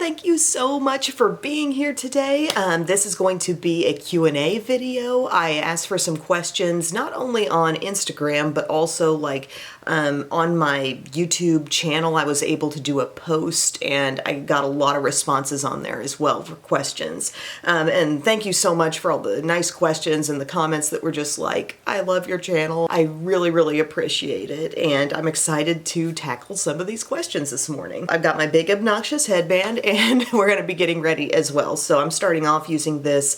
thank you so much for being here today. This is going to be a Q&A video. I asked for some questions, not only on Instagram, but also on my YouTube channel. I was able to do a post and I got a lot of responses on there as well for questions. And thank you so much for all the nice questions and the comments that were just like, I love your channel. I really, really appreciate it. And I'm excited to tackle some of these questions this morning. I've got my big obnoxious headband and we're going to be getting ready as well. So I'm starting off using this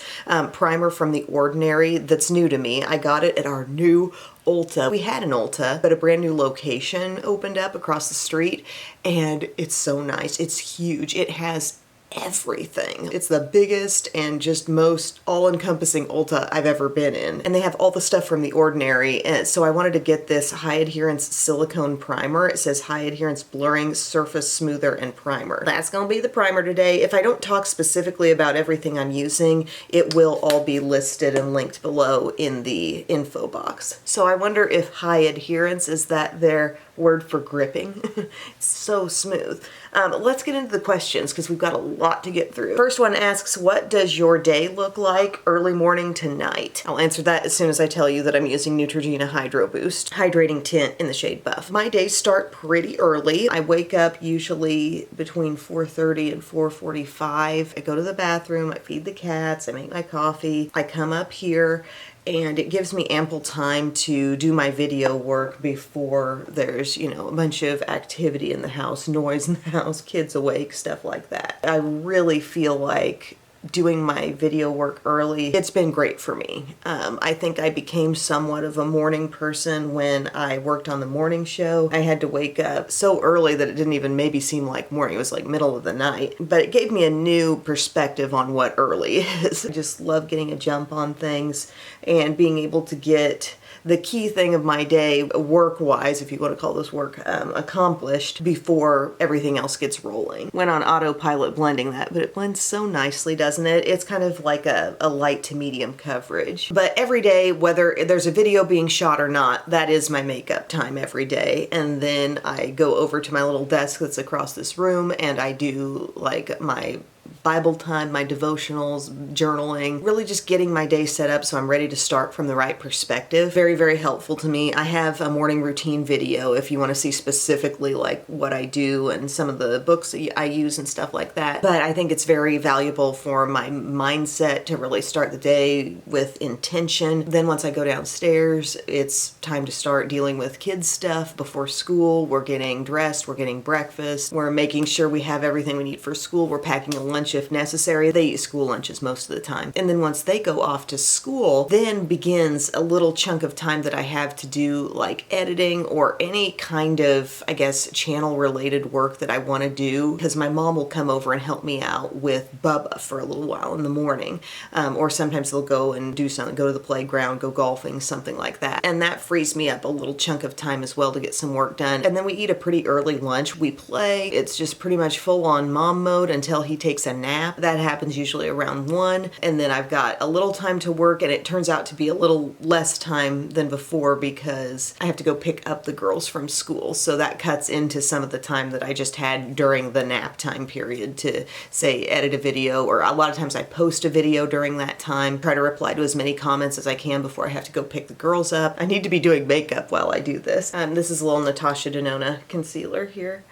primer from The Ordinary that's new to me. I got it at our new Ulta. We had an Ulta, but a brand new location opened up across the street and it's so nice. It's huge. It has everything. It's the biggest and just most all-encompassing Ulta I've ever been in. And they have all the stuff from The Ordinary. And so I wanted to get this high adherence silicone primer. It says high adherence blurring surface smoother and primer. That's gonna be the primer today. If I don't talk specifically about everything I'm using, it will all be listed and linked below in the info box. So I wonder if high adherence is that their word for gripping. It's so smooth. Let's get into the questions because we've got a lot to get through. First one asks, what does your day look like early morning to night? I'll answer that as soon as I tell you that I'm using Neutrogena Hydro Boost Hydrating Tint in the shade Buff. My days start pretty early. I wake up usually between 4:30 and 4:45. I go to the bathroom, I feed the cats, I make my coffee, I come up here, and it gives me ample time to do my video work before there's, a bunch of activity in the house, noise in the house, kids awake, stuff like that. I really feel like doing my video work early, it's been great for me. I think I became somewhat of a morning person when I worked on the morning show. I had to wake up so early that it didn't even maybe seem like morning. It was like middle of the night. But it gave me a new perspective on what early is. I just love getting a jump on things and being able to get the key thing of my day, work-wise, if you want to call this work, accomplished before everything else gets rolling. Went on autopilot blending that, but it blends so nicely, doesn't it? It's kind of like a light to medium coverage. But every day, whether there's a video being shot or not, that is my makeup time every day. And then I go over to my little desk that's across this room and I do like my Bible time, my devotionals, journaling, really just getting my day set up so I'm ready to start from the right perspective. Very, very helpful to me. I have a morning routine video if you want to see specifically like what I do and some of the books that I use and stuff like that. But I think it's very valuable for my mindset to really start the day with intention. Then once I go downstairs, it's time to start dealing with kids stuff before school. We're getting dressed, we're getting breakfast, we're making sure we have everything we need for school. We're packing a lunch if necessary. They eat school lunches most of the time. And then once they go off to school, then begins a little chunk of time that I have to do like editing or any kind of, I guess, channel related work that I want to do, because my mom will come over and help me out with Bubba for a little while in the morning. Or sometimes they'll go and do something, go to the playground, go golfing, something like that. And that frees me up a little chunk of time as well to get some work done. And then we eat a pretty early lunch. We play. It's just pretty much full on mom mode until he takes a nap. That happens usually around 1, and then I've got a little time to work, and it turns out to be a little less time than before because I have to go pick up the girls from school. So that cuts into some of the time that I just had during the nap time period to, say, edit a video, or a lot of times I post a video during that time, try to reply to as many comments as I can before I have to go pick the girls up. I need to be doing makeup while I do this. This is a little Natasha Denona concealer here.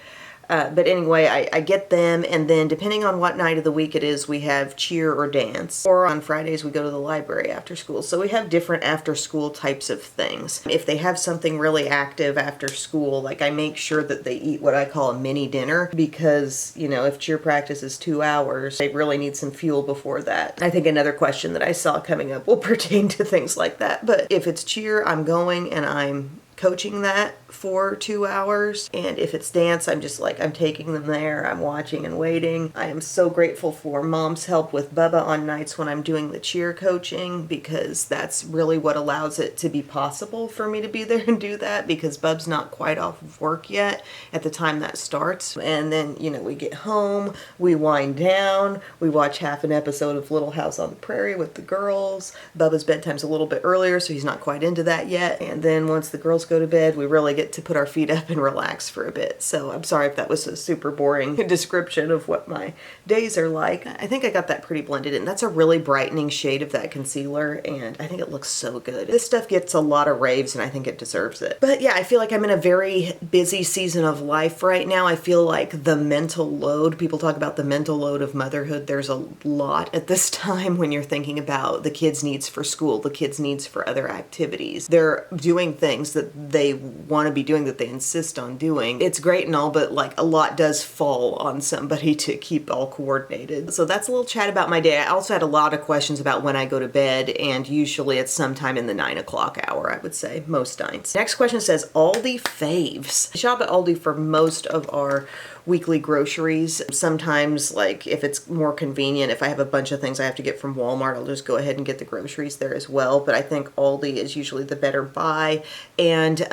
But anyway, I get them, and then depending on what night of the week it is, we have cheer or dance. Or on Fridays, we go to the library after school. So we have different after school types of things. If they have something really active after school, like I make sure that they eat what I call a mini dinner, because, if cheer practice is 2 hours, they really need some fuel before that. I think another question that I saw coming up will pertain to things like that. But if it's cheer, I'm going and I'm coaching that for 2 hours. And if it's dance, I'm just like, I'm taking them there, I'm watching and waiting. I am so grateful for Mom's help with Bubba on nights when I'm doing the cheer coaching, because that's really what allows it to be possible for me to be there and do that, because Bub's not quite off of work yet at the time that starts. And then, we get home, we wind down, we watch half an episode of Little House on the Prairie with the girls. Bubba's bedtime's a little bit earlier, so he's not quite into that yet. And then once the girls go go to bed, we really get to put our feet up and relax for a bit. So I'm sorry if that was a super boring description of what my days are like. I think I got that pretty blended in. That's a really brightening shade of that concealer, and I think it looks so good. This stuff gets a lot of raves, and I think it deserves it. But yeah, I feel like I'm in a very busy season of life right now. I feel like the mental load, people talk about the mental load of motherhood. There's a lot at this time when you're thinking about the kids' needs for school, the kids' needs for other activities. They're doing things that they want to be doing, that they insist on doing. It's great and all, but like a lot does fall on somebody to keep all coordinated. So that's a little chat about my day. I also had a lot of questions about when I go to bed, and usually it's sometime in the 9 o'clock hour, I would say, most nights. Next question says, Aldi faves. I shop at Aldi for most of our weekly groceries. Sometimes, like, if it's more convenient, if I have a bunch of things I have to get from Walmart, I'll just go ahead and get the groceries there as well. But I think Aldi is usually the better buy. And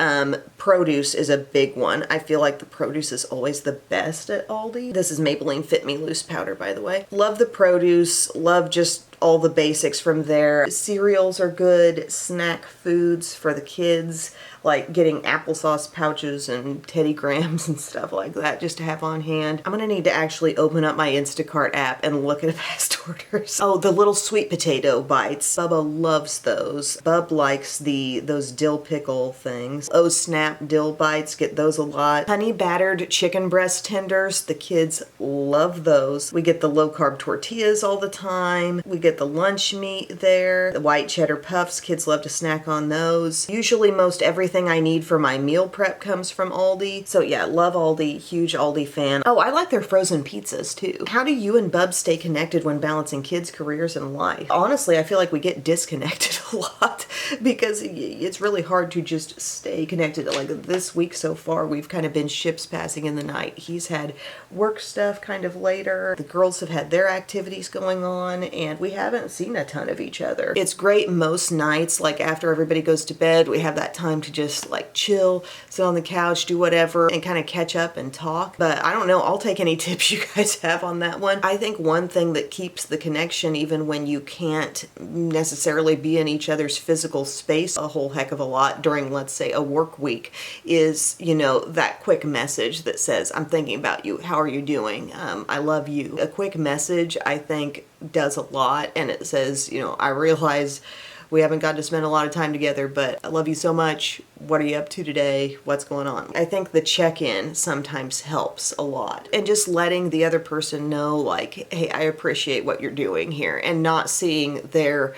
produce is a big one. I feel like the produce is always the best at Aldi. This is Maybelline Fit Me Loose powder, by the way. Love the produce. Love just all the basics from there. Cereals are good. Snack foods for the kids, like getting applesauce pouches and Teddy Grahams and stuff like that just to have on hand. I'm gonna need to actually open up my Instacart app and look at past orders. Oh, the little sweet potato bites. Bubba loves those. Bub likes those dill pickle things. Oh Snap dill bites, get those a lot. Honey battered chicken breast tenders, the kids love those. We get the low carb tortillas all the time. We get the lunch meat there. The white cheddar puffs, kids love to snack on those. Usually most everything I need for my meal prep comes from Aldi. So yeah, love Aldi, huge Aldi fan. Oh, I like their frozen pizzas too. How do you and Bub stay connected when balancing kids, careers, and life? Honestly, I feel like we get disconnected a lot because it's really hard to just stay connected. Like this week so far, we've kind of been ships passing in the night. He's had work stuff kind of later. The girls have had their activities going on, and we haven't seen a ton of each other. It's great most nights, like after everybody goes to bed, we have that time to just like chill, sit on the couch, do whatever, and kind of catch up and talk. But I don't know, I'll take any tips you guys have on that one. I think one thing that keeps the connection even when you can't necessarily be in each other's physical space a whole heck of a lot during, let's say, a work week is, you know, that quick message that says, I'm thinking about you, how are you doing? I love you. A quick message, I think, does a lot, and it says, you know, I realize we haven't got to spend a lot of time together, but I love you so much. What are you up to today? What's going on? I think the check-in sometimes helps a lot. And just letting the other person know, like, hey, I appreciate what you're doing here, and not seeing their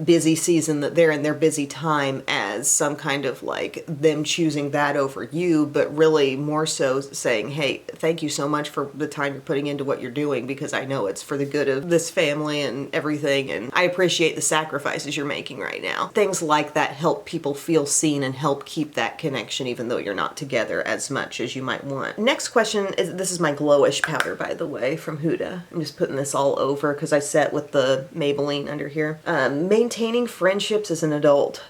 busy season, that they're in their busy time as some kind of like them choosing that over you, but really more so saying, hey, thank you so much for the time you're putting into what you're doing, because I know it's for the good of this family and everything, and I appreciate the sacrifices you're making right now. Things like that help people feel seen and help keep that connection even though you're not together as much as you might want. Next question is, this is my glowish powder, by the way, from Huda. I'm just putting this all over because I set with the Maybelline under here. Maintaining friendships as an adult.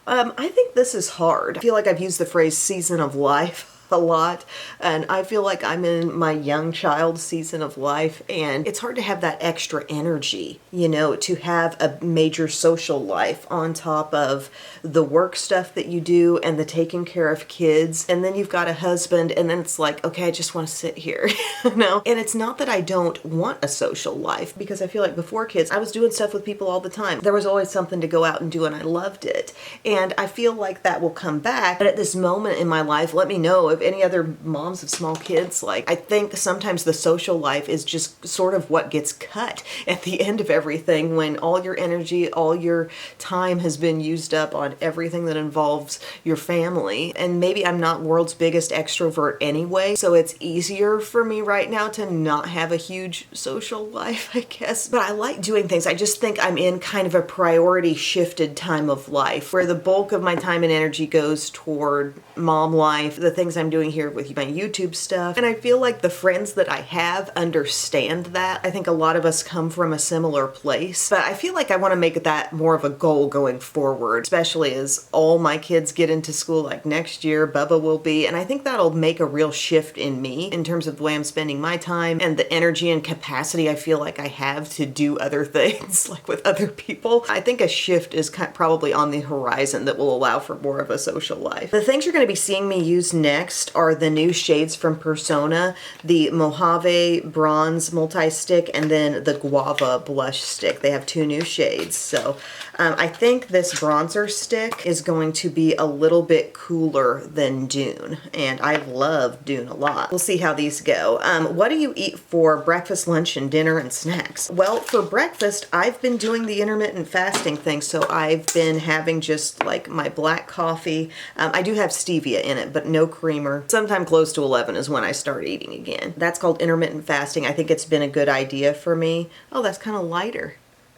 I think this is hard. I feel like I've used the phrase season of life a lot, and I feel like I'm in my young child season of life, and it's hard to have that extra energy, you know, to have a major social life on top of the work stuff that you do and the taking care of kids, and then you've got a husband, and then it's like, okay, I just want to sit here, you know? And it's not that I don't want a social life, because I feel like before kids, I was doing stuff with people all the time. There was always something to go out and do, and I loved it. And I feel like that will come back, but at this moment in my life, let me know if any other moms of small kids, like, I think sometimes the social life is just sort of what gets cut at the end of everything, when all your energy, all your time has been used up on everything that involves your family. And maybe I'm not world's biggest extrovert anyway, so it's easier for me right now to not have a huge social life, I guess. But I like doing things. I just think I'm in kind of a priority shifted time of life where the bulk of my time and energy goes toward mom life, the things I'm I'm doing here with my YouTube stuff. And I feel like the friends that I have understand that. I think a lot of us come from a similar place, but I feel like I want to make that more of a goal going forward, especially as all my kids get into school. Like next year, Bubba will be, and I think that'll make a real shift in me in terms of the way I'm spending my time and the energy and capacity I feel like I have to do other things like with other people. I think a shift is probably on the horizon that will allow for more of a social life. The things you're going to be seeing me use next are the new shades from Persona, the Mojave Bronze Multi-Stick, and then the Guava Blush Stick. They have 2 new shades. So I think this bronzer stick is going to be a little bit cooler than Dune, and I love Dune a lot. We'll see how these go. What do you eat for breakfast, lunch, and dinner and snacks? Well, for breakfast, I've been doing the intermittent fasting thing, so I've been having just like my black coffee. I do have stevia in it, but no creamer. Sometime close to 11 is when I start eating again. That's called intermittent fasting. I think it's been a good idea for me. Oh, that's kind of lighter.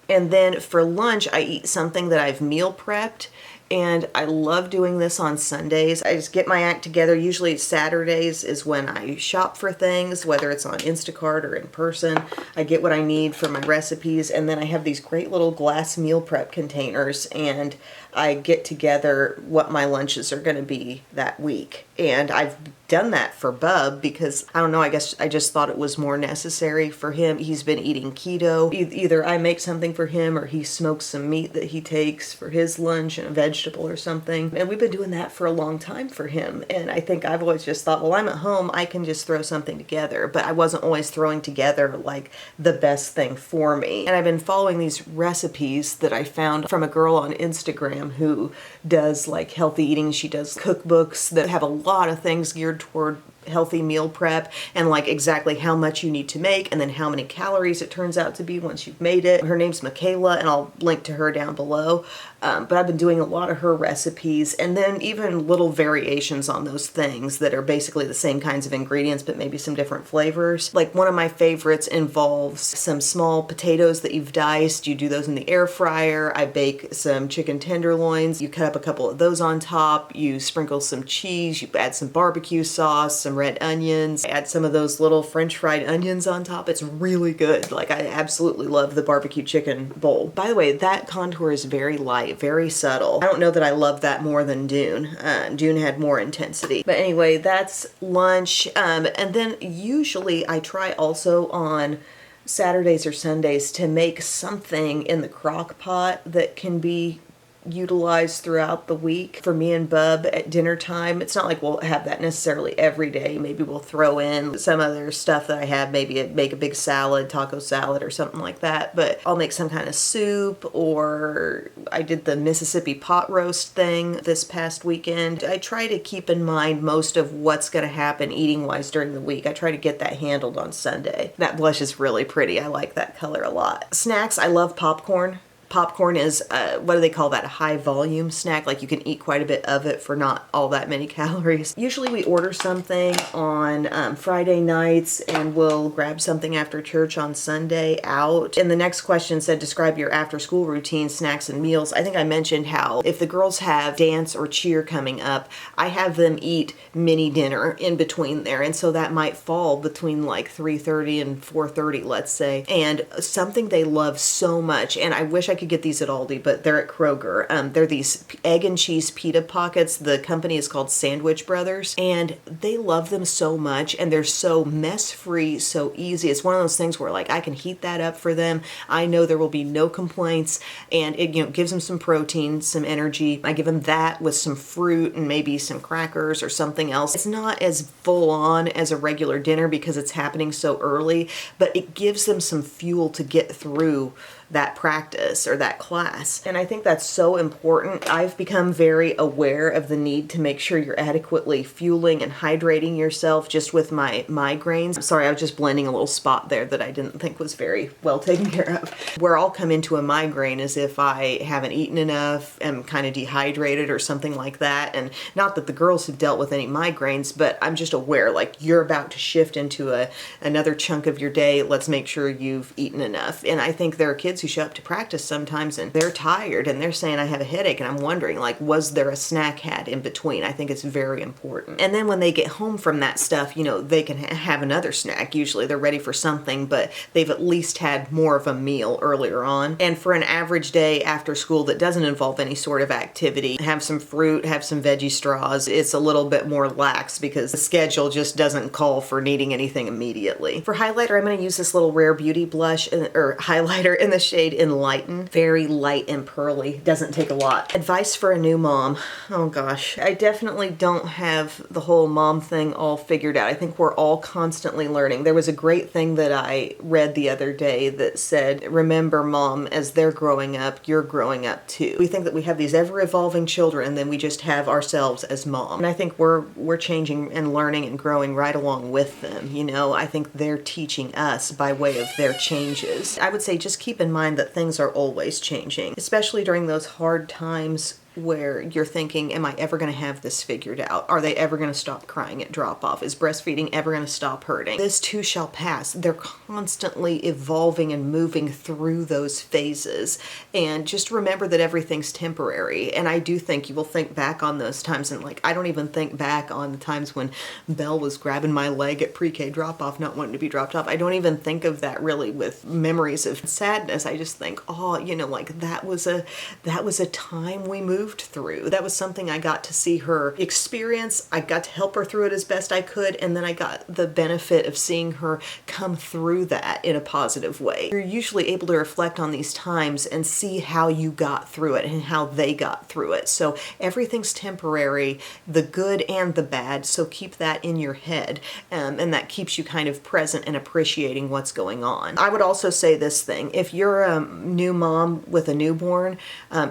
And then for lunch, I eat something that I've meal prepped. And I love doing this on Sundays. I just get my act together. Usually Saturdays is when I shop for things, whether it's on Instacart or in person. I get what I need for my recipes, and then I have these great little glass meal prep containers, and I get together what my lunches are going to be that week. And I've done that for Bub because, I don't know, I guess I just thought it was more necessary for him. He's been eating keto. Either I make something for him or he smokes some meat that he takes for his lunch and a vegetable or something. And we've been doing that for a long time for him. And I think I've always just thought, well, I'm at home, I can just throw something together. But I wasn't always throwing together like the best thing for me. And I've been following these recipes that I found from a girl on Instagram who does like healthy eating. She does cookbooks that have a lot of things geared toward healthy meal prep and like exactly how much you need to make and then how many calories it turns out to be once you've made it. Her name's Michaela, and I'll link to her down below. But I've been doing a lot of her recipes, and then even little variations on those things that are basically the same kinds of ingredients but maybe some different flavors. Like one of my favorites involves some small potatoes that you've diced. You do those in the air fryer. I bake some chicken tenderloins. You cut up a couple of those on top. You sprinkle some cheese. You add some barbecue sauce, some red onions. Add some of those little French fried onions on top. It's really good. Like, I absolutely love the barbecue chicken bowl. By the way, that contour is very light, very subtle. I don't know that I love that more than Dune. Dune had more intensity. But anyway, that's lunch. And then usually I try also on Saturdays or Sundays to make something in the crock pot that can be utilized throughout the week for me and Bub at dinner time. It's not like we'll have that necessarily every day. Maybe we'll throw in some other stuff that I have, maybe make a big salad, taco salad or something like that. But I'll make some kind of soup, or I did the Mississippi pot roast thing this past weekend. I try to keep in mind most of what's going to happen eating wise during the week. I try to get that handled on Sunday. That blush is really pretty. I like that color a lot. Snacks, I love popcorn. Popcorn is, what do they call that? A high volume snack. Like you can eat quite a bit of it for not all that many calories. Usually we order something on Friday nights and we'll grab something after church on Sunday out. And the next question said, describe your after school routine, snacks and meals. I think I mentioned how if the girls have dance or cheer coming up, I have them eat mini dinner in between there. And so that might fall between like 3:30 and 4:30, let's say. And something they love so much, and I wish I could get these at Aldi, but they're at Kroger. They're these egg and cheese pita pockets. The company is called Sandwich Brothers, and they love them so much, and they're so mess-free, so easy. It's one of those things where like I can heat that up for them. I know there will be no complaints, and it gives them some protein, some energy. I give them that with some fruit and maybe some crackers or something else. It's not as full on as a regular dinner because it's happening so early, but it gives them some fuel to get through that practice or that class. And I think that's so important. I've become very aware of the need to make sure you're adequately fueling and hydrating yourself just with my migraines. I'm sorry, I was just blending a little spot there that I didn't think was very well taken care of. Where I'll come into a migraine is if I haven't eaten enough, am kind of dehydrated or something like that. And not that the girls have dealt with any migraines, but I'm just aware like you're about to shift into another chunk of your day. Let's make sure you've eaten enough. And I think there are kids kids who show up to practice sometimes and they're tired and they're saying, I have a headache, and I'm wondering, like, was there a snack had in between? I think it's very important. And then when they get home from that stuff, you know, they can have another snack. Usually they're ready for something, but they've at least had more of a meal earlier on. And for an average day after school that doesn't involve any sort of activity, have some fruit, have some veggie straws. It's a little bit more lax because the schedule just doesn't call for needing anything immediately. For highlighter, I'm going to use this little Rare Beauty blush or highlighter in the shade Enlighten. Very light and pearly. Doesn't take a lot. Advice for a new mom. Oh gosh. I definitely don't have the whole mom thing all figured out. I think we're all constantly learning. There was a great thing that I read the other day that said, remember, mom, as they're growing up, you're growing up too. We think that we have these ever-evolving children and then we just have ourselves as mom. And I think we're changing and learning and growing right along with them. You know, I think they're teaching us by way of their changes. I would say just keep in mind that things are always changing, especially during those hard times where you're thinking, am I ever going to have this figured out? Are they ever going to stop crying at drop off? Is breastfeeding ever going to stop hurting? This too shall pass. They're constantly evolving and moving through those phases. And just remember that everything's temporary. And I do think you will think back on those times, and like, I don't even think back on the times when Belle was grabbing my leg at pre-K drop off, not wanting to be dropped off. I don't even think of that really with memories of sadness. I just think, oh, you know, like that was a time we moved through. That was something I got to see her experience. I got to help her through it as best I could, and then I got the benefit of seeing her come through that in a positive way. You're usually able to reflect on these times and see how you got through it and how they got through it. So everything's temporary, the good and the bad, so keep that in your head, and that keeps you kind of present and appreciating what's going on. I would also say this thing, if you're a new mom with a newborn,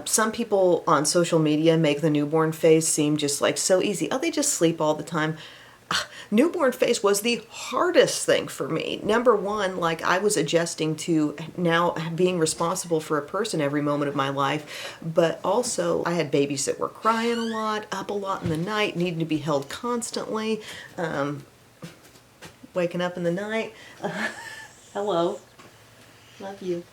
some people on social media make the newborn phase seem just like so easy. Oh, they just sleep all the time. Newborn phase was the hardest thing for me. Number one, like I was adjusting to now being responsible for a person every moment of my life, but also I had babies that were crying a lot, up a lot in the night, needing to be held constantly, waking up in the night. Hello. Love you.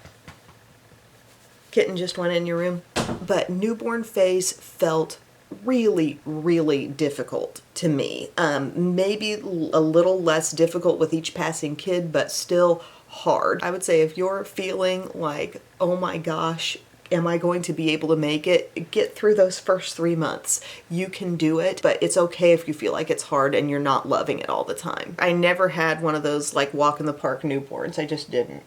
Kitten just went in your room. But newborn phase felt really, really difficult to me. Maybe a little less difficult with each passing kid, but still hard. I would say if you're feeling like, oh my gosh, am I going to be able to make it? Get through those first 3 months. You can do it, but it's okay if you feel like it's hard and you're not loving it all the time. I never had one of those like walk in the park newborns. I just didn't.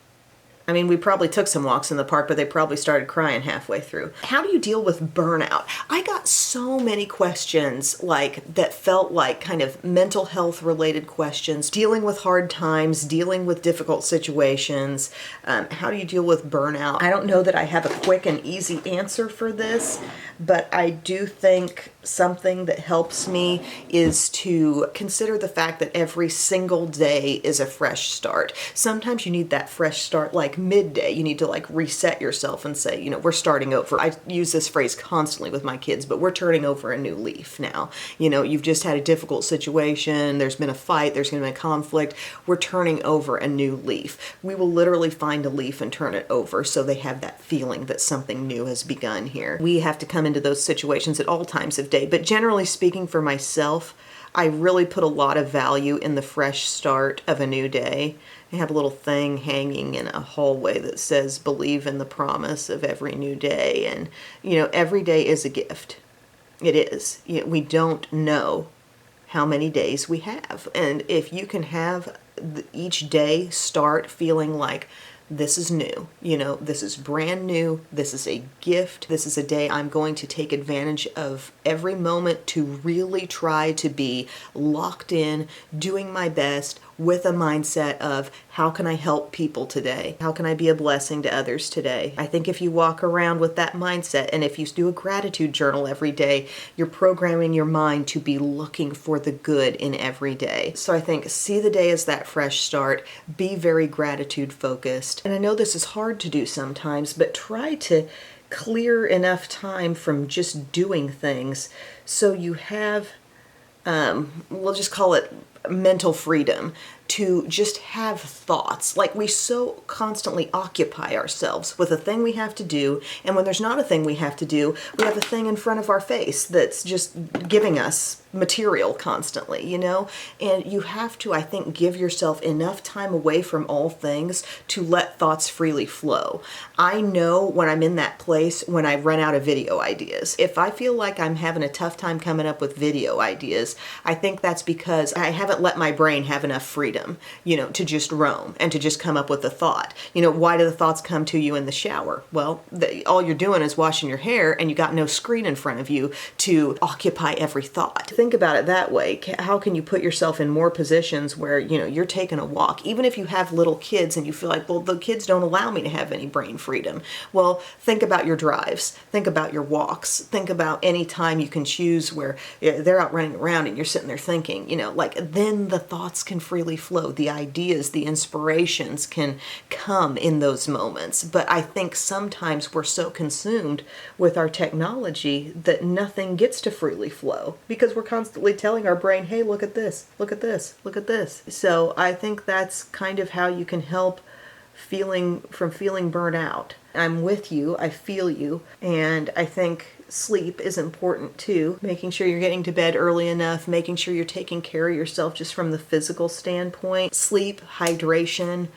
I mean, we probably took some walks in the park, but they probably started crying halfway through. How do you deal with burnout? I got so many questions like that felt like kind of mental health related questions, dealing with hard times, dealing with difficult situations. How do you deal with burnout? I don't know that I have a quick and easy answer for this, but I do think something that helps me is to consider the fact that every single day is a fresh start. Sometimes you need that fresh start like midday. You need to like reset yourself and say, you know, we're starting over. I use this phrase constantly with my kids, but we're turning over a new leaf now. You know, you've just had a difficult situation. There's been a fight. There's going to be a conflict. We're turning over a new leaf. We will literally find a leaf and turn it over so they have that feeling that something new has begun here. We have to come into those situations at all times of day, but generally speaking for myself, I really put a lot of value in the fresh start of a new day. I have a little thing hanging in a hallway that says, believe in the promise of every new day. And, you know, every day is a gift. It is. You know, we don't know how many days we have. And if you can have each day start feeling like this is new, you know, this is brand new, this is a gift, this is a day I'm going to take advantage of every moment to really try to be locked in, doing my best with a mindset of how can I help people today? How can I be a blessing to others today? I think if you walk around with that mindset and if you do a gratitude journal every day, you're programming your mind to be looking for the good in every day. So I think see the day as that fresh start, be very gratitude focused. And I know this is hard to do sometimes, but try to clear enough time from just doing things so you have, we'll just call it mental freedom. to just have thoughts. Like, we so constantly occupy ourselves with a thing we have to do, and when there's not a thing we have to do, we have a thing in front of our face that's just giving us material constantly, you know? And you have to, I think, give yourself enough time away from all things to let thoughts freely flow. I know when I'm in that place when I run out of video ideas. If I feel like I'm having a tough time coming up with video ideas, I think that's because I haven't let my brain have enough freedom, you know, to just roam and to just come up with a thought. You know, why do the thoughts come to you in the shower? Well, all you're doing is washing your hair and you got no screen in front of you to occupy every thought. Think about it that way. How can you put yourself in more positions where, you know, you're taking a walk, even if you have little kids and you feel like, well, the kids don't allow me to have any brain freedom. Well, think about your drives. Think about your walks. Think about any time you can choose where they're out running around and you're sitting there thinking, you know, like, then the thoughts can freely flow. The ideas, the inspirations can come in those moments. But I think sometimes we're so consumed with our technology that nothing gets to freely flow because we're constantly telling our brain, hey, look at this, look at this, look at this. So I think that's kind of how you can help feeling burnt out. I'm with you, I feel you, and I think sleep is important too. Making sure you're getting to bed early enough, making sure you're taking care of yourself just from the physical standpoint. Sleep, hydration,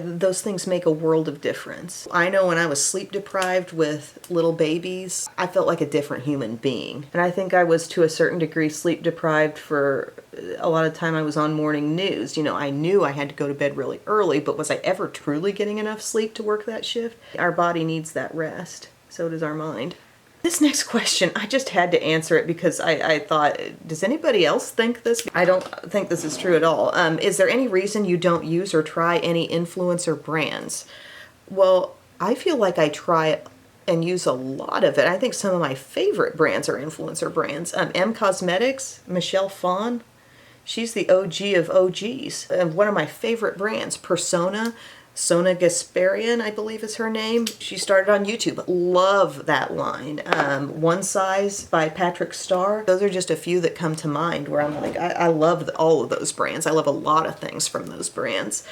those things make a world of difference. I know when I was sleep deprived with little babies, I felt like a different human being. And I think I was to a certain degree sleep deprived for a lot of time I was on morning news. You know, I knew I had to go to bed really early, but was I ever truly getting enough sleep to work that shift? Our body needs that rest. So does our mind. This next question, I just had to answer it because I thought, does anybody else think this? I don't think this is true at all. Is there any reason you don't use or try any influencer brands? Well, I feel like I try and use a lot of it. I think some of my favorite brands are influencer brands. M Cosmetics, Michelle Phan, she's the OG of OGs. One of my favorite brands, Persona, Sona Gasparian, I believe is her name. She started on YouTube. Love that line. One Size by Patrick Starr. Those are just a few that come to mind where I'm like, I love all of those brands. I love a lot of things from those brands.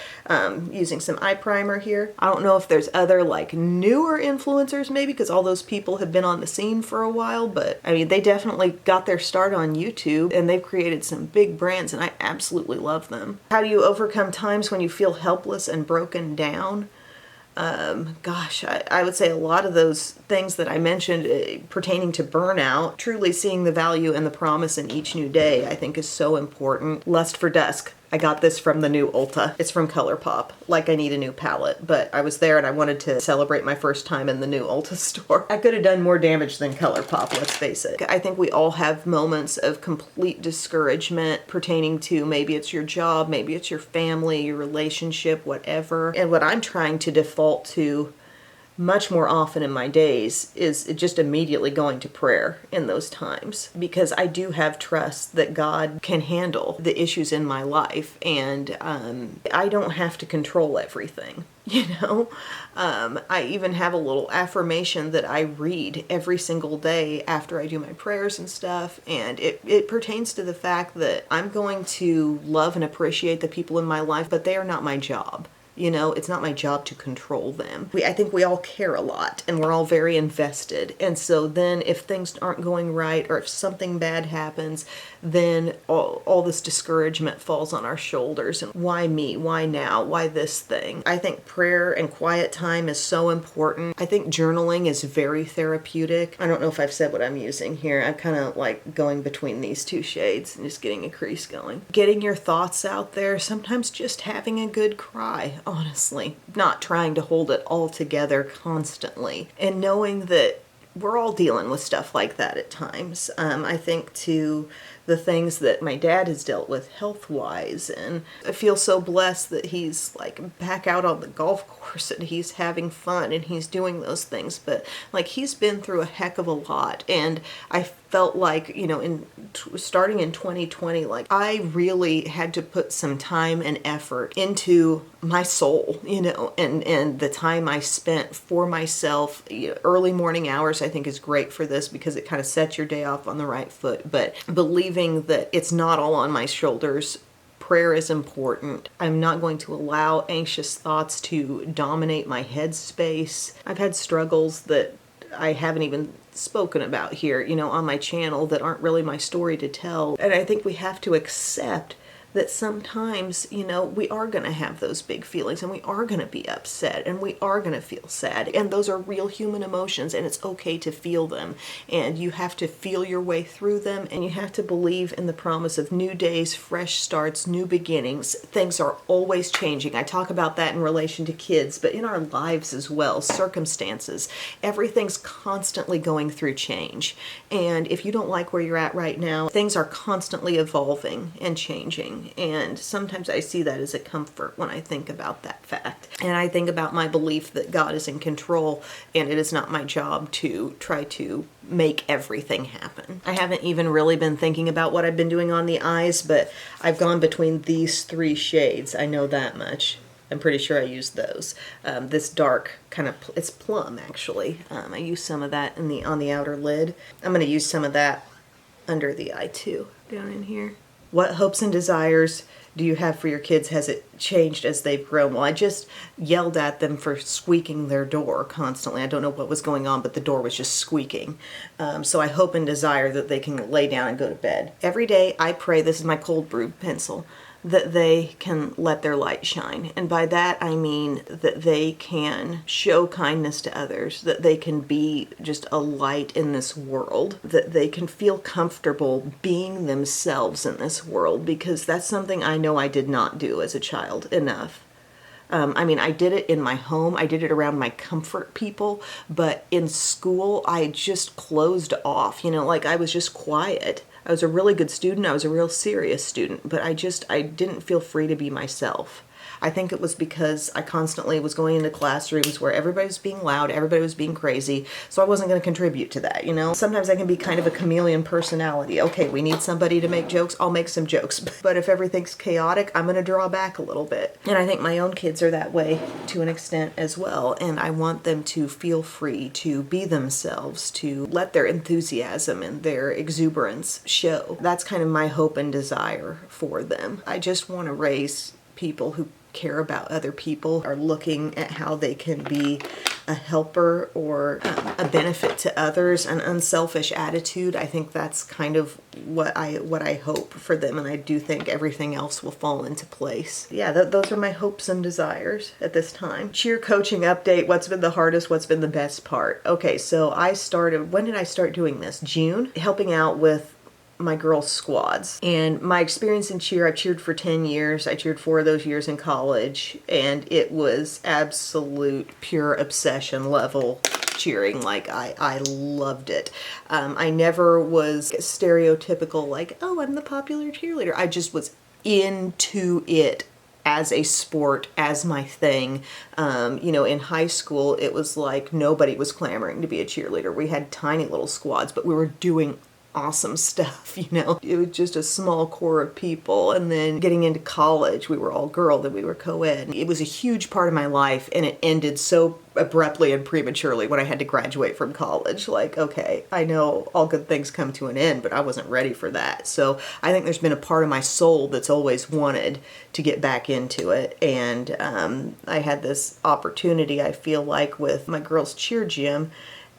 Using some eye primer here. I don't know if there's other like newer influencers maybe because all those people have been on the scene for a while, but I mean, they definitely got their start on YouTube and they've created some big brands and I absolutely love them. How do you overcome times when you feel helpless and broken down? Gosh, I would say a lot of those things that I mentioned pertaining to burnout, truly seeing the value and the promise in each new day, I think is so important. Lust for Dusk. I got this from the new Ulta. It's from ColourPop. Like I need a new palette, but I was there and I wanted to celebrate my first time in the new Ulta store. I could have done more damage than ColourPop, let's face it. I think we all have moments of complete discouragement pertaining to maybe it's your job, maybe it's your family, your relationship, whatever. And what I'm trying to default to much more often in my days is just immediately going to prayer in those times because I do have trust that God can handle the issues in my life and I don't have to control everything, you know? I even have a little affirmation that I read every single day after I do my prayers and stuff, and it pertains to the fact that I'm going to love and appreciate the people in my life, but they are not my job. You know, it's not my job to control them. I think we all care a lot and we're all very invested. And so then if things aren't going right or if something bad happens, then all this discouragement falls on our shoulders. And why me? Why now? Why this thing? I think prayer and quiet time is so important. I think journaling is very therapeutic. I don't know if I've said what I'm using here. I'm kind of like going between these two shades and just getting a crease going. Getting your thoughts out there, sometimes just having a good cry. Honestly, not trying to hold it all together constantly and knowing that we're all dealing with stuff like that at times. I think to the things that my dad has dealt with health-wise, and I feel so blessed that he's like back out on the golf course and he's having fun and he's doing those things, but like he's been through a heck of a lot, and I felt like, you know, starting in 2020, like I really had to put some time and effort into my soul, you know, and the time I spent for myself. You know, early morning hours I think is great for this because it kind of sets your day off on the right foot, but believing that it's not all on my shoulders prayer is important. I'm not going to allow anxious thoughts to dominate my headspace. I've had struggles that I haven't even spoken about here, on my channel that aren't really my story to tell. And I think we have to accept that sometimes, we are going to have those big feelings, and we are going to be upset, and we are going to feel sad. And those are real human emotions, and it's okay to feel them. And you have to feel your way through them, and you have to believe in the promise of new days, fresh starts, new beginnings. Things are always changing. I talk about that in relation to kids, but in our lives as well, circumstances. Everything's constantly going through change. And if you don't like where you're at right now, things are constantly evolving and changing. And sometimes I see that as a comfort when I think about that fact. And I think about my belief that God is in control, and it is not my job to try to make everything happen. I haven't even really been thinking about what I've been doing on the eyes, but I've gone between these 3 shades. I know that much. I'm pretty sure I used those. This dark kind of, it's plum actually. I used some of that on the outer lid. I'm going to use some of that under the eye too, down in here. What hopes and desires do you have for your kids? Has it changed as they've grown? Well, I just yelled at them for squeaking their door constantly. I don't know what was going on, but the door was just squeaking. So I hope and desire that they can lay down and go to bed. Every day I pray, this is my cold brew pencil, that they can let their light shine. And by that I mean that they can show kindness to others, that they can be just a light in this world, that they can feel comfortable being themselves in this world, because that's something I know I did not do as a child enough. I did it in my home. I did it around my comfort people, but in school, I just closed off, I was just quiet. I was a really good student. I was a real serious student, but I didn't feel free to be myself. I think it was because I constantly was going into classrooms where everybody was being loud, everybody was being crazy, so I wasn't going to contribute to that, Sometimes I can be kind of a chameleon personality. Okay, we need somebody to make jokes, I'll make some jokes. But if everything's chaotic, I'm going to draw back a little bit. And I think my own kids are that way to an extent as well, and I want them to feel free to be themselves, to let their enthusiasm and their exuberance show. That's kind of my hope and desire for them. I just want to raise people who care about other people, are looking at how they can be a helper or a benefit to others, an unselfish attitude. I think that's kind of what I hope for them, and I do think everything else will fall into place. Yeah, those are my hopes and desires at this time. Cheer coaching update. What's been the hardest? What's been the best part? Okay, so when did I start doing this? June, helping out with my girls' squads. And my experience in cheer, I've cheered for 10 years. I cheered 4 of those years in college, and it was absolute pure obsession level cheering. I loved it. I never was stereotypical, oh, I'm the popular cheerleader. I just was into it as a sport, as my thing. In high school, it was like nobody was clamoring to be a cheerleader. We had tiny little squads, but we were doing awesome stuff, It was just a small core of people. And then getting into college, we were all girl, then we were co-ed. It was a huge part of my life, and it ended so abruptly and prematurely when I had to graduate from college. Okay, I know all good things come to an end, but I wasn't ready for that. So I think there's been a part of my soul that's always wanted to get back into it. And I had this opportunity, I feel like, with my girls' cheer gym,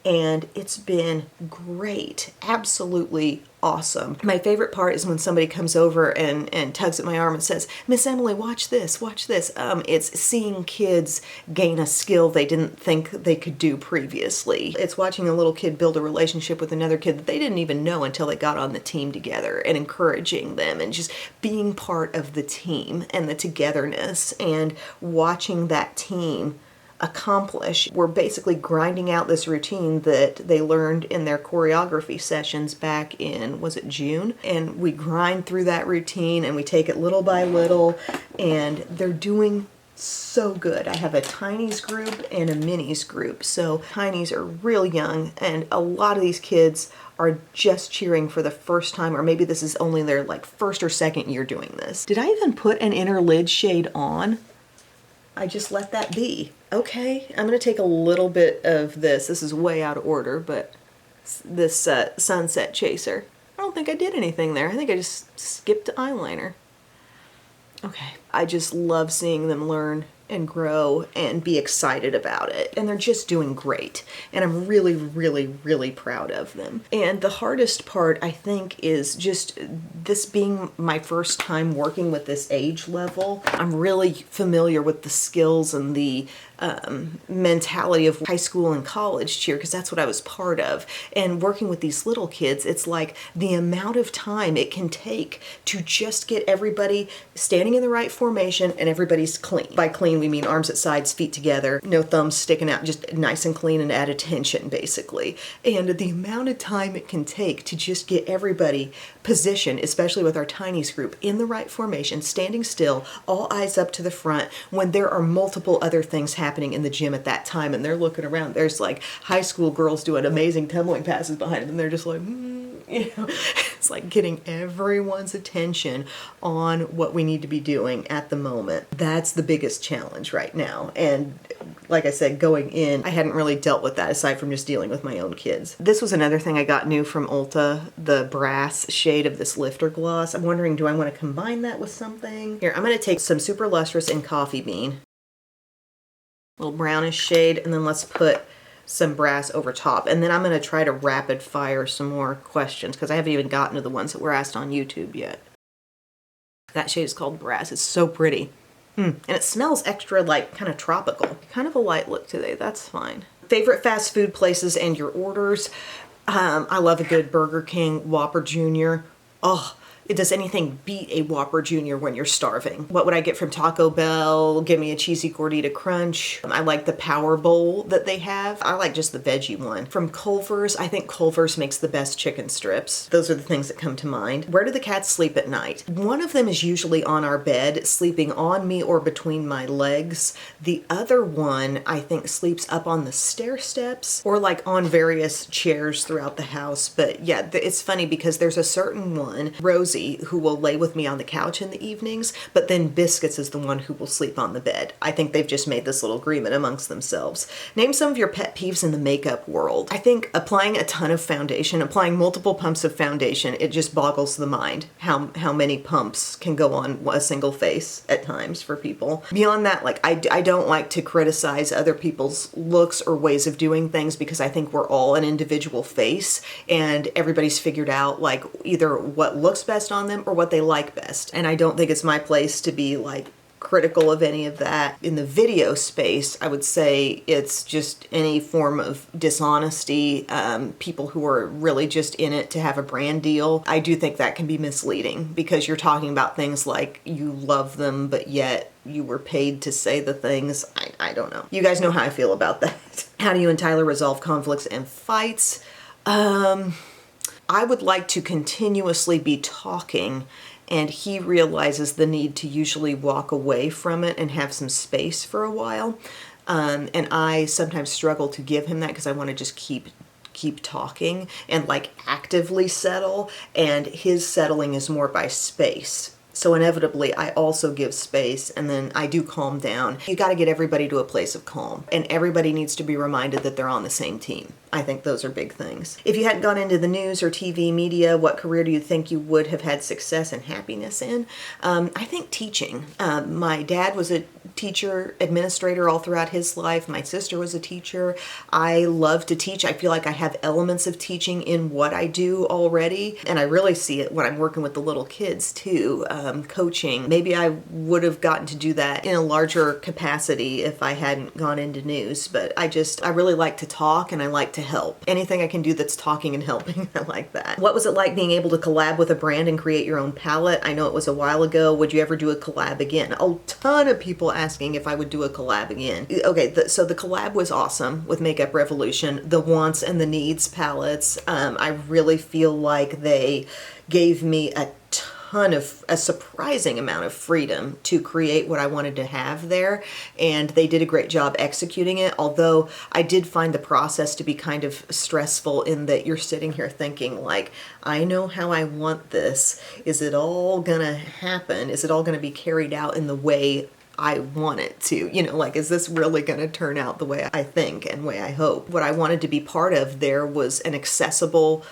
and it's been great. Absolutely awesome. My favorite part is when somebody comes over and tugs at my arm and says, "Miss Emily, watch this, watch this." It's seeing kids gain a skill they didn't think they could do previously. It's watching a little kid build a relationship with another kid that they didn't even know until they got on the team together, and encouraging them and just being part of the team and the togetherness, and watching that team accomplish. We're basically grinding out this routine that they learned in their choreography sessions back in, was it June? And we grind through that routine and we take it little by little, and they're doing so good. I have a tinies group and a minis group. So tinies are real young, and a lot of these kids are just cheering for the first time, or maybe this is only their first or second year doing this. Did I even put an inner lid shade on? I just let that be. Okay, I'm going to take a little bit of this. This is way out of order, but this Sunset Chaser. I don't think I did anything there. I think I just skipped eyeliner. Okay. I just love seeing them learn and grow and be excited about it. And they're just doing great. And I'm really, really, really proud of them. And the hardest part, I think, is just this being my first time working with this age level. I'm really familiar with the skills and the mentality of high school and college cheer, because that's what I was part of. And working with these little kids, it's like the amount of time it can take to just get everybody standing in the right formation and everybody's clean. By clean, we mean arms at sides, feet together, no thumbs sticking out, just nice and clean and at attention, basically. And the amount of time it can take to just get everybody positioned, especially with our tinies group, in the right formation, standing still, all eyes up to the front, when there are multiple other things happening in the gym at that time, and they're looking around. There's like high school girls doing amazing tumbling passes behind them, and they're just like, you know, it's like getting everyone's attention on what we need to be doing at the moment. That's the biggest challenge right now. And like I said, going in, I hadn't really dealt with that aside from just dealing with my own kids. This was another thing I got new from Ulta, the brass shade of this lifter gloss. I'm wondering, do I want to combine that with something? Here, I'm going to take some Super Lustrous in Coffee Bean, little brownish shade, and then let's put some brass over top. And then I'm going to try to rapid fire some more questions, because I haven't even gotten to the ones that were asked on YouTube yet. That shade is called Brass. It's so pretty. And it smells extra, like, kind of tropical. Kind of a light look today. That's fine. Favorite fast food places and your orders. I love a good Burger King Whopper Jr. Oh, does anything beat a Whopper Jr. when you're starving? What would I get from Taco Bell? Give me a cheesy gordita crunch. I like the Power Bowl that they have. I like just the veggie one. From Culver's, I think Culver's makes the best chicken strips. Those are the things that come to mind. Where do the cats sleep at night? One of them is usually on our bed, sleeping on me or between my legs. The other one, I think, sleeps up on the stair steps or like on various chairs throughout the house. But yeah, it's funny because there's a certain one, Rosie, who will lay with me on the couch in the evenings, but then Biscuits is the one who will sleep on the bed. I think they've just made this little agreement amongst themselves. Name some of your pet peeves in the makeup world. I think applying a ton of foundation, applying multiple pumps of foundation, it just boggles the mind how many pumps can go on a single face at times for people. Beyond that, like I don't like to criticize other people's looks or ways of doing things, because I think we're all an individual face and everybody's figured out like either what looks best on them or what they like best. And I don't think it's my place to be like critical of any of that. In the video space, I would say it's just any form of dishonesty, people who are really just in it to have a brand deal. I do think that can be misleading, because you're talking about things like you love them, but yet you were paid to say the things. I don't know. You guys know how I feel about that. How do you and Tyler resolve conflicts and fights? I would like to continuously be talking, and he realizes the need to usually walk away from it and have some space for a while. And I sometimes struggle to give him that, because I want to just keep talking and like actively settle, and his settling is more by space. So inevitably, I also give space, and then I do calm down. You got to get everybody to a place of calm, and everybody needs to be reminded that they're on the same team. I think those are big things. If you hadn't gone into the news or TV media, what career do you think you would have had success and happiness in? I think teaching. My dad was a teacher, administrator all throughout his life. My sister was a teacher. I love to teach. I feel like I have elements of teaching in what I do already, and I really see it when I'm working with the little kids too. Coaching. Maybe I would have gotten to do that in a larger capacity if I hadn't gone into news, but I really like to talk, and I like to help. Anything I can do that's talking and helping, I like that. What was it like being able to collab with a brand and create your own palette? I know it was a while ago. Would you ever do a collab again? A ton of people asking if I would do a collab again. Okay, so the collab was awesome with Makeup Revolution, the wants and the needs palettes. I really feel like they gave me a surprising amount of freedom to create what I wanted to have there, and they did a great job executing it, although I did find the process to be kind of stressful in that you're sitting here thinking like, I know how I want this. Is it all gonna happen? Is it all gonna be carried out in the way I want it to? You know, like, is this really going to turn out the way I think and way I hope? What I wanted to be part of there was an accessible,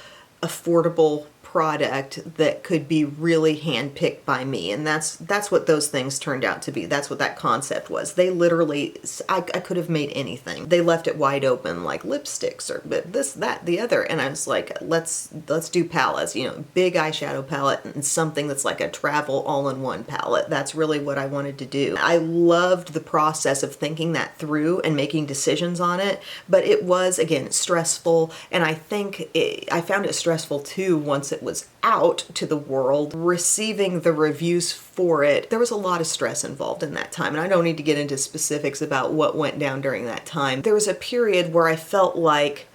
affordable product that could be really handpicked by me. And that's what those things turned out to be. That's what that concept was. They literally, I could have made anything. They left it wide open, like lipsticks or this, that, the other. And I was like, let's do palettes, you know, big eyeshadow palette and something that's like a travel all-in-one palette. That's really what I wanted to do. I loved the process of thinking that through and making decisions on it, but it was, again, stressful. And I think I found it stressful too once it was out to the world. Receiving the reviews for it, there was a lot of stress involved in that time. And I don't need to get into specifics about what went down during that time. There was a period where I felt like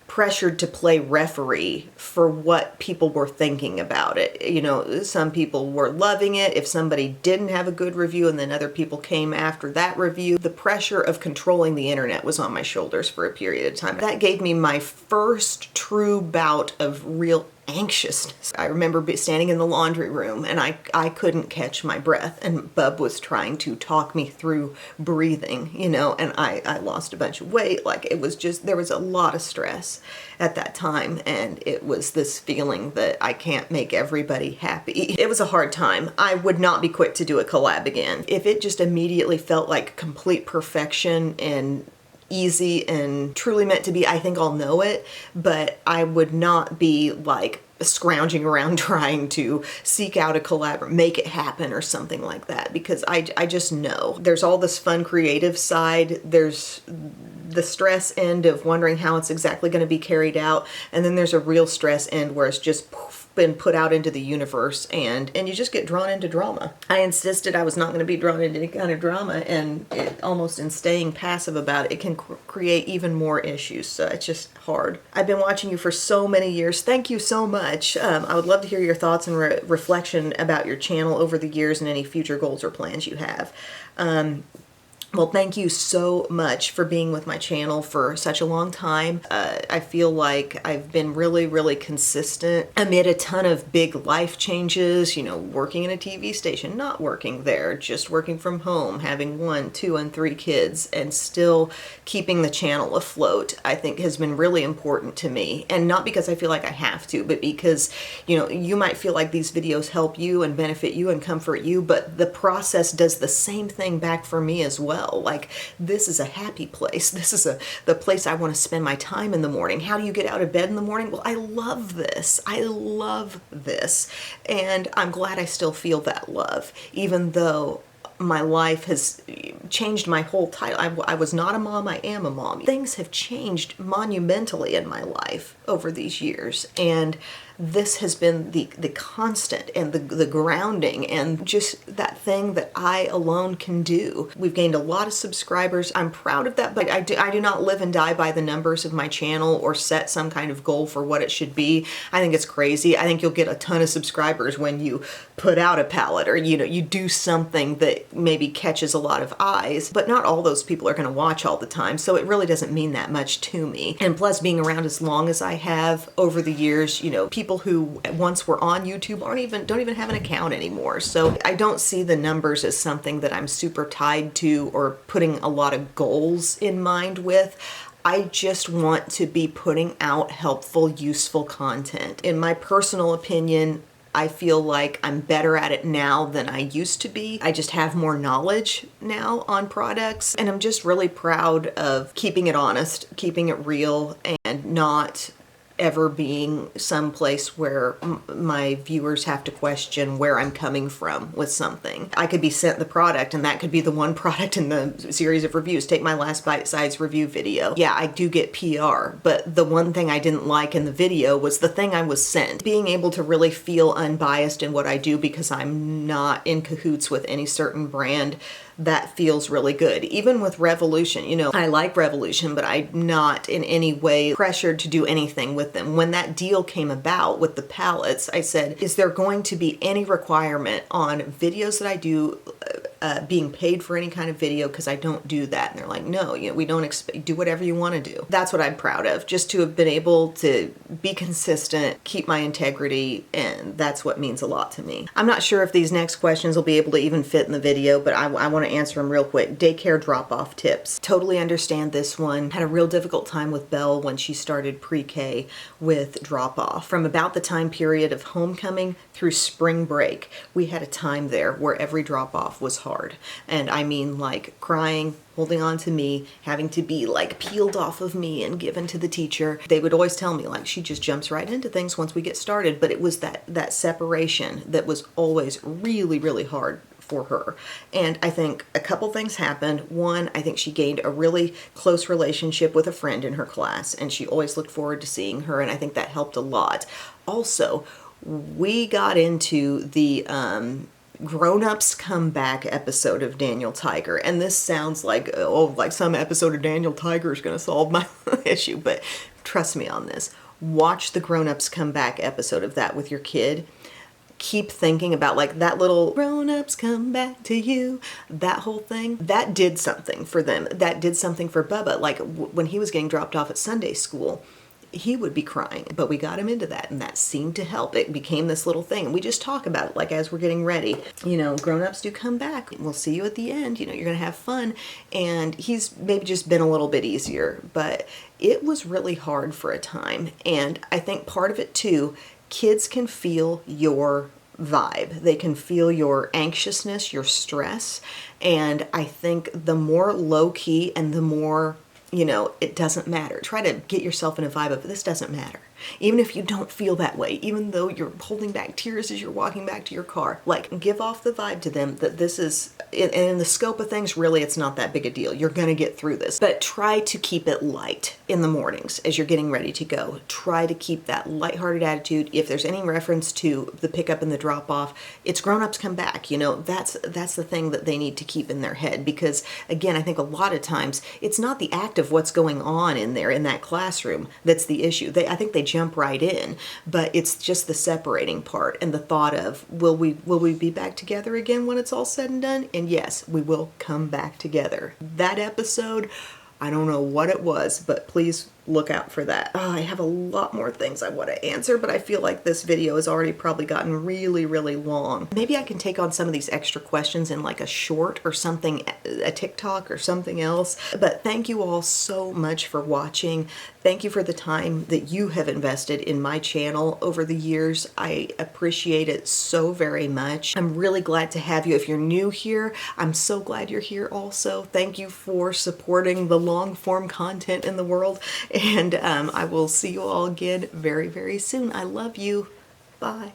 pressured to play referee for what people were thinking about it. You know, some people were loving it. If somebody didn't have a good review and then other people came after that review, the pressure of controlling the internet was on my shoulders for a period of time. That gave me my first true bout of real anxiousness. I remember standing in the laundry room and I couldn't catch my breath, and Bub was trying to talk me through breathing, you know, and I lost a bunch of weight. Like, it was just, there was a lot of stress at that time, and it was this feeling that I can't make everybody happy. It was a hard time. I would not be quick to do a collab again. If it just immediately felt like complete perfection and easy and truly meant to be, I think I'll know it, but I would not be like scrounging around trying to seek out a collab, make it happen or something like that, because I just know there's all this fun creative side, there's the stress end of wondering how it's exactly going to be carried out, and then there's a real stress end where it's just been put out into the universe and you just get drawn into drama. I insisted I was not going to be drawn into any kind of drama, and it, almost in staying passive about it, it can create even more issues. So it's just hard. I've been watching you for so many years. Thank you so much. I would love to hear your thoughts and reflection about your channel over the years and any future goals or plans you have. Well, thank you so much for being with my channel for such a long time. I feel like I've been really, really consistent amid a ton of big life changes, you know, working in a TV station, not working there, just working from home, having 1, 2, and 3 kids, and still keeping the channel afloat, I think has been really important to me. And not because I feel like I have to, but because, you know, you might feel like these videos help you and benefit you and comfort you, but the process does the same thing back for me as well. Like, this is a happy place. This is the place I want to spend my time in the morning. How do you get out of bed in the morning? Well, I love this. I love this. And I'm glad I still feel that love, even though my life has changed my whole title. I was not a mom, I am a mom. Things have changed monumentally in my life over these years, and this has been the constant and the grounding and just that thing that I alone can do. We've gained a lot of subscribers. I'm proud of that, but I do not live and die by the numbers of my channel or set some kind of goal for what it should be. I think it's crazy. I think you'll get a ton of subscribers when you put out a palette, or, you know, you do something that maybe catches a lot of eyes, but not all those people are going to watch all the time. So it really doesn't mean that much to me. And plus, being around as long as I have over the years, you know, people who once were on YouTube don't even have an account anymore. So I don't see the numbers as something that I'm super tied to or putting a lot of goals in mind with. I just want to be putting out helpful, useful content. In my personal opinion, I feel like I'm better at it now than I used to be. I just have more knowledge now on products, and I'm just really proud of keeping it honest, keeping it real, and not ever being someplace where my viewers have to question where I'm coming from with something. I could be sent the product, and that could be the one product in the series of reviews. Take my last bite-sized review video. Yeah, I do get PR, but the one thing I didn't like in the video was the thing I was sent. Being able to really feel unbiased in what I do because I'm not in cahoots with any certain brand, that feels really good. Even with Revolution, you know, I like Revolution, but I'm not in any way pressured to do anything with them. When that deal came about with the palettes, I said, is there going to be any requirement on videos that I do being paid for any kind of video because I don't do that. And they're like, no, we don't expect, do whatever you want to do. That's what I'm proud of, just to have been able to be consistent, keep my integrity, and that's what means a lot to me. I'm not sure if these next questions will be able to even fit in the video, but I want to answer them real quick. Daycare drop-off tips. Totally understand this one. Had a real difficult time with Belle when she started pre-K with drop-off. From about the time period of homecoming through spring break, we had a time there where every drop-off was hard. And I mean, like, crying, holding on to me, having to be like peeled off of me and given to the teacher. They would always tell me, like, she just jumps right into things once we get started. But it was that separation that was always really, really hard for her. And I think a couple things happened. One, I think she gained a really close relationship with a friend in her class, and she always looked forward to seeing her, and I think that helped a lot. Also, we got into the Grown-Ups Come Back episode of Daniel Tiger, and this sounds like, oh, like some episode of Daniel Tiger is going to solve my issue, but trust me on this. Watch the Grown-Ups Come Back episode of that with your kid. Keep thinking about like that little grown-ups come back to you, that whole thing. That did something for them. That did something for Bubba. Like when he was getting dropped off at Sunday school, he would be crying, but we got him into that, and that seemed to help. It became this little thing. We just talk about it like as we're getting ready. Grown-ups do come back. We'll see you at the end. You're going to have fun. And he's maybe just been a little bit easier, but it was really hard for a time. And I think part of it too, kids can feel your vibe. They can feel your anxiousness, your stress. And I think the more low-key and the more it doesn't matter. Try to get yourself in a vibe of this doesn't matter. Even if you don't feel that way, even though you're holding back tears as you're walking back to your car, like give off the vibe to them that this is, and in the scope of things, really it's not that big a deal. You're going to get through this. But try to keep it light in the mornings as you're getting ready to go. Try to keep that lighthearted attitude. If there's any reference to the pickup and the drop off, it's grown-ups come back. That's the thing that they need to keep in their head, because again, I think a lot of times it's not the act of what's going on in there in that classroom that's the issue. I think they jump right in, but it's just the separating part and the thought of, will we be back together again when it's all said and done? And yes, we will come back together. That episode, I don't know what it was, but please look out for that. Oh, I have a lot more things I want to answer, but I feel like this video has already probably gotten really, really long. Maybe I can take on some of these extra questions in like a short or something, a TikTok or something else. But thank you all so much for watching. Thank you for the time that you have invested in my channel over the years. I appreciate it so very much. I'm really glad to have you. If you're new here, I'm so glad you're here also. Thank you for supporting the long form content in the world. And I will see you all again very, very soon. I love you. Bye.